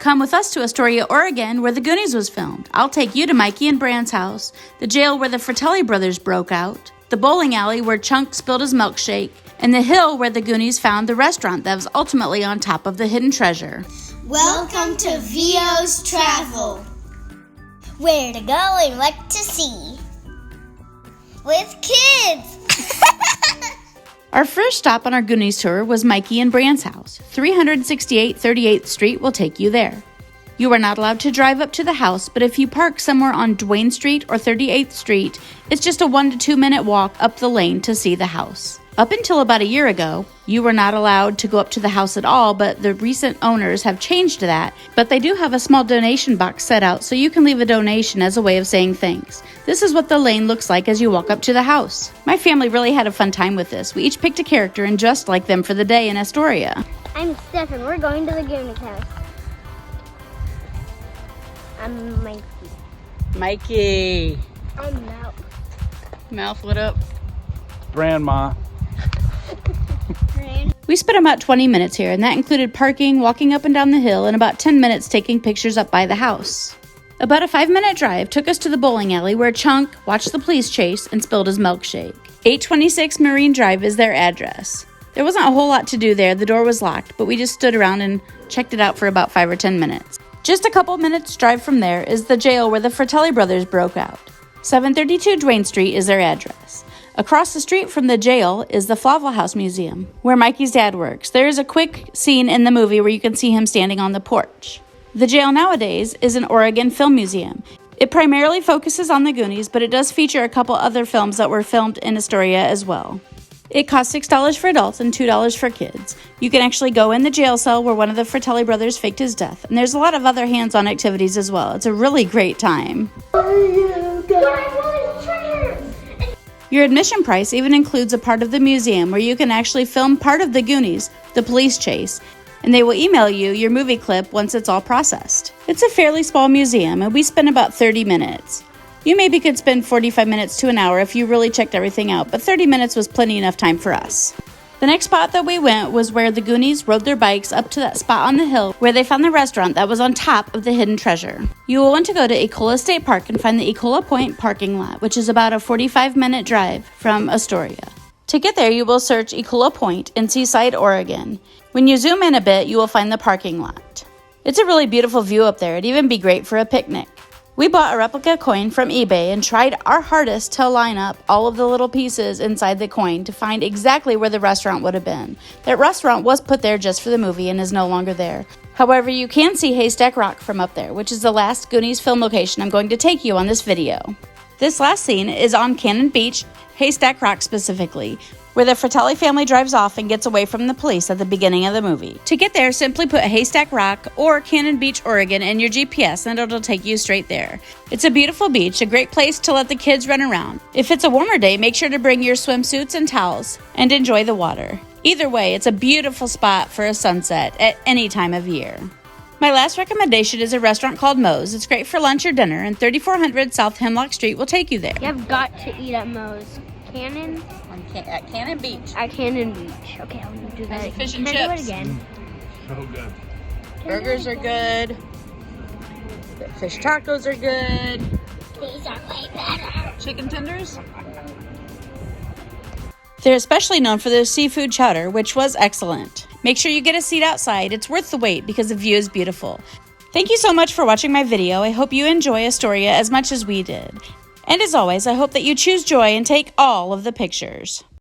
Come with us to Astoria, Oregon, where the Goonies was filmed. I'll take you to Mikey and Brand's house, the jail where the Fratelli Brothers broke out, the bowling alley where Chunk spilled his milkshake, and the hill where the Goonies found the restaurant that was ultimately on top of the hidden treasure. Welcome to VO's Travel. Where to go and what to see. With kids! Our first stop on our Goonies tour was Mikey and Brand's house. 368 38th Street will take you there. You are not allowed to drive up to the house, but if you park somewhere on Duane Street or 38th Street, it's just a 1 to 2 minute walk up the lane to see the house. Up until about a year ago, you were not allowed to go up to the house at all, but the recent owners have changed that. But they do have a small donation box set out so you can leave a donation as a way of saying thanks. This is what the lane looks like as you walk up to the house. My family really had a fun time with this. We each picked a character and dressed like them for the day in Astoria. I'm Stef and we're going to the Goonies house. I'm Mikey. Mikey. I'm Mel. Mouth, what up? Grandma. We spent about 20 minutes here, and that included parking, walking up and down the hill, and about 10 minutes taking pictures up by the house. About a 5-minute drive took us to the bowling alley where Chunk watched the police chase and spilled his milkshake. 826 Marine Drive is their address. There wasn't a whole lot to do there, the door was locked, but we just stood around and checked it out for about 5 or 10 minutes. Just a couple minutes drive from there is the jail where the Fratelli Brothers broke out. 732 Duane Street is their address. Across the street from the jail is the Flaval House Museum, where Mikey's dad works. There is a quick scene in the movie where you can see him standing on the porch. The jail nowadays is an Oregon film museum. It primarily focuses on the Goonies, but it does feature a couple other films that were filmed in Astoria as well. It costs $6 for adults and $2 for kids. You can actually go in the jail cell where one of the Fratelli brothers faked his death, and there's a lot of other hands-on activities as well. It's a really great time. Your admission price even includes a part of the museum where you can actually film part of the Goonies, the police chase, and they will email you your movie clip once it's all processed. It's a fairly small museum, and we spent about 30 minutes. You maybe could spend 45 minutes to an hour if you really checked everything out, but 30 minutes was plenty enough time for us. The next spot that we went was where the Goonies rode their bikes up to that spot on the hill where they found the restaurant that was on top of the hidden treasure. You will want to go to Ecola State Park and find the Ecola Point parking lot, which is about a 45-minute drive from Astoria. To get there, you will search Ecola Point in Seaside, Oregon. When you zoom in a bit, you will find the parking lot. It's a really beautiful view up there. It'd even be great for a picnic. We bought a replica coin from eBay and tried our hardest to line up all of the little pieces inside the coin to find exactly where the restaurant would have been. That restaurant was put there just for the movie and is no longer there. However, you can see Haystack Rock from up there, which is the last Goonies film location I'm going to take you on this video. This last scene is on Cannon Beach, Haystack Rock specifically, where the Fratelli family drives off and gets away from the police at the beginning of the movie. To get there, simply put Haystack Rock or Cannon Beach, Oregon in your GPS and it'll take you straight there. It's a beautiful beach, a great place to let the kids run around. If it's a warmer day, make sure to bring your swimsuits and towels and enjoy the water. Either way, it's a beautiful spot for a sunset at any time of year. My last recommendation is a restaurant called Moe's. It's great for lunch or dinner, and 3400 South Hemlock Street will take you there. You have got to eat at Moe's. Cannon? At Cannon Beach. At Cannon Beach. Okay, I'm going to do that. Fish and Can chips. I do it again? So good. Burgers are good. The fish tacos are good. These are way better. Chicken tenders? They're especially known for their seafood chowder, which was excellent. Make sure you get a seat outside. It's worth the wait because the view is beautiful. Thank you so much for watching my video. I hope you enjoy Astoria as much as we did. And as always, I hope that you choose joy and take all of the pictures.